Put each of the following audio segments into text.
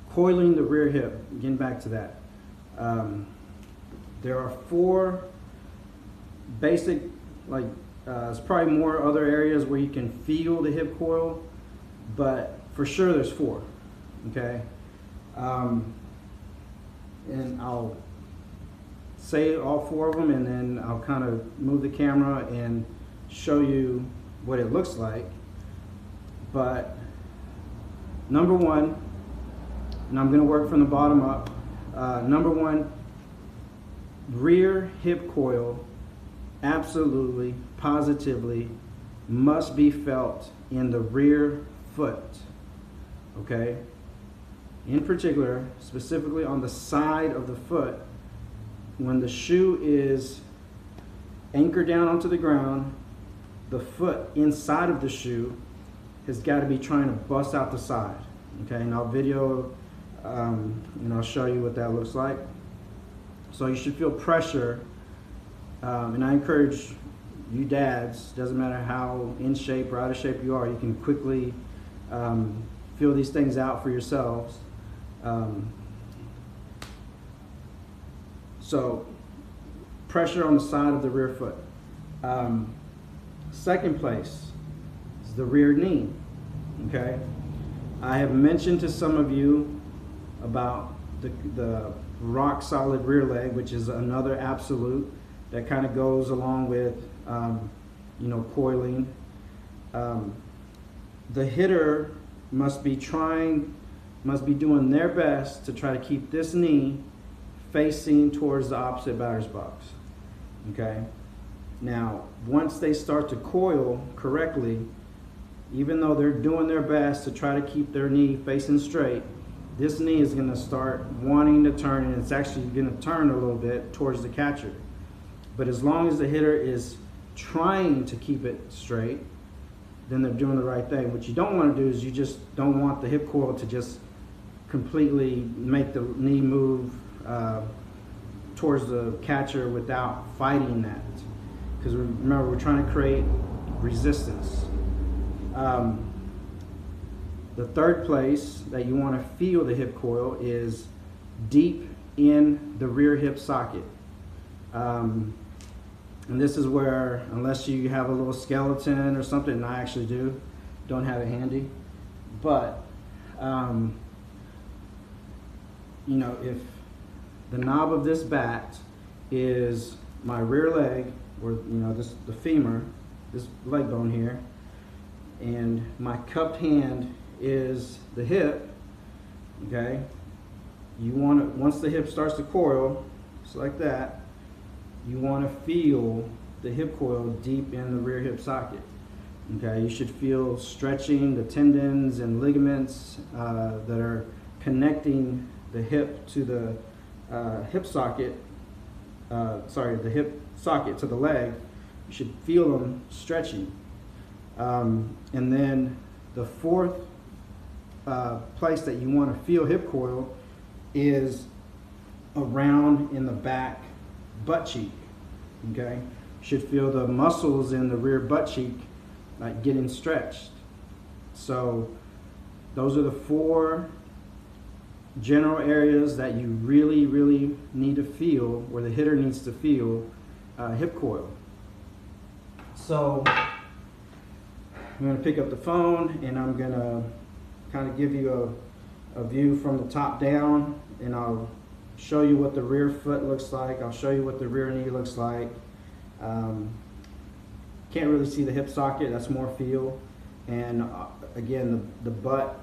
Coiling the rear hip, getting back to that. There are 4 basic, there's probably more other areas where you can feel the hip coil, but for sure there's 4, okay? And I'll say all 4 of them, and then I'll kind of move the camera and show you what it looks like. But number 1, and I'm going to work from the bottom up. Number 1, rear hip coil absolutely, positively must be felt in the rear foot, okay? In particular, specifically on the side of the foot, when the shoe is anchored down onto the ground, the foot inside of the shoe has got to be trying to bust out the side, okay? And I'll video, and I'll show you what that looks like. So you should feel pressure, and I encourage you dads, doesn't matter how in shape or out of shape you are, you can quickly feel these things out for yourselves. So pressure on the side of the rear foot. Second place is the rear knee, okay? I have mentioned to some of you about the rock solid rear leg, which is another absolute that kind of goes along with coiling. The hitter must be doing their best to try to keep this knee facing towards the opposite batter's box, okay? Now, once they start to coil correctly, even though they're doing their best to try to keep their knee facing straight, this knee is going to start wanting to turn, and it's actually going to turn a little bit towards the catcher. But as long as the hitter is trying to keep it straight, then they're doing the right thing. What you don't want to do is you just don't want the hip coil to just completely make the knee move towards the catcher without fighting that. Because remember, we're trying to create resistance. The third place that you want to feel the hip coil is deep in the rear hip socket. And this is where, unless you have a little skeleton or something, and I actually don't have it handy, but if the knob of this bat is my rear leg, or the femur, this leg bone here, and my cupped hand is the hip, okay? You want to, once the hip starts to coil, just like that, you want to feel the hip coil deep in the rear hip socket, okay? You should feel stretching the tendons and ligaments that are connecting the hip to the hip socket, the hip socket to the leg. You should feel them stretching. And then the fourth place that you want to feel hip coil is around in the back butt cheek, okay? You should feel the muscles in the rear butt cheek like getting stretched. So those are the 4 general areas that you really, really need to feel, where the hitter needs to feel hip coil. So I'm going to pick up the phone, and I'm going to kind of give you a view from the top down, and I'll show you what the rear foot looks like. I'll show you what the rear knee looks like. Can't really see the hip socket, that's more feel. And again, the butt,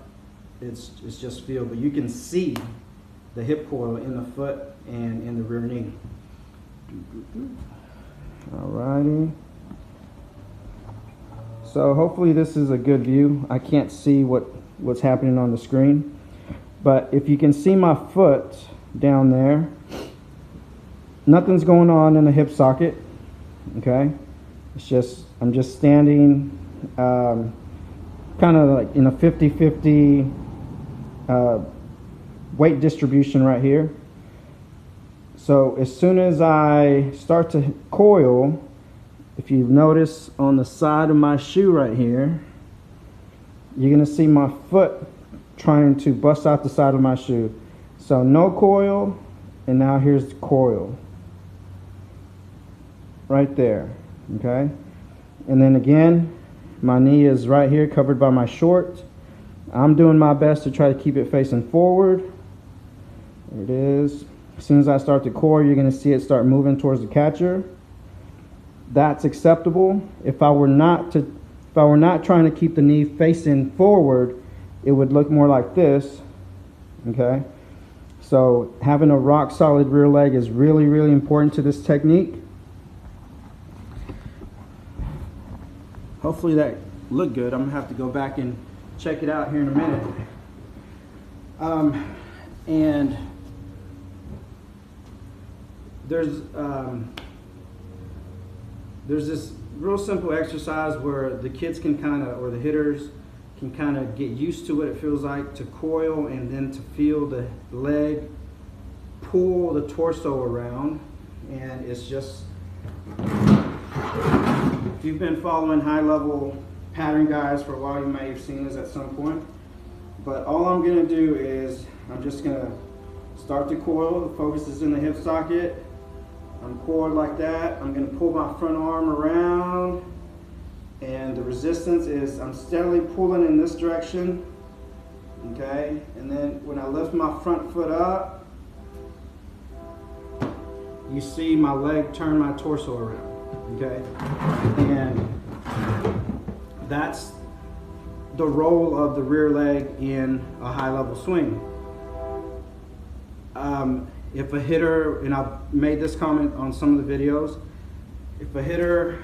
it's just feel, but you can see the hip coil in the foot and in the rear knee. Alrighty. So hopefully this is a good view. I can't see what's happening on the screen, but if you can see my foot down there, nothing's going on in the hip socket, okay? I'm just standing kind of like in a 50-50 weight distribution right here. So as soon as I start to coil, if you notice on the side of my shoe right here, you're going to see my foot trying to bust out the side of my shoe. So no coil, and now here's the coil. Right there, okay? And then again, my knee is right here covered by my short. I'm doing my best to try to keep it facing forward. There it is. As soon as I start to coil, you're gonna see it start moving towards the catcher. That's acceptable. If I were not trying to keep the knee facing forward, it would look more like this, okay? So having a rock solid rear leg is really, really important to this technique. Hopefully that looked good. I'm gonna have to go back and check it out here in a minute. And there's this real simple exercise where the kids can or the hitters can kind of get used to what it feels like to coil and then to feel the leg pull the torso around. And it's just, if you've been following high level pattern guys for a while, you may have seen this at some point. But all I'm gonna do is, I'm just gonna start to coil. The focus is in the hip socket. I'm coiled like that. I'm gonna pull my front arm around, and the resistance is I'm steadily pulling in this direction, okay? And then when I lift my front foot up, you see my leg turn my torso around, okay? And that's the role of the rear leg in a high level swing. If a hitter, and I've made this comment on some of the videos, if a hitter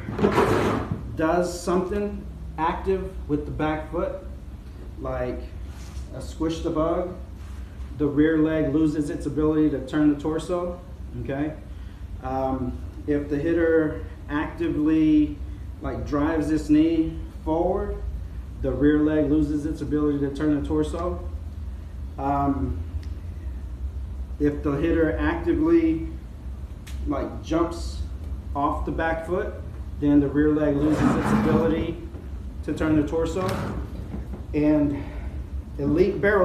does something active with the back foot, like a squish the bug, the rear leg loses its ability to turn the torso, okay? If the hitter actively drives this knee forward, the rear leg loses its ability to turn the torso. If the hitter actively jumps off the back foot, then the rear leg loses its ability to turn the torso. And elite barrel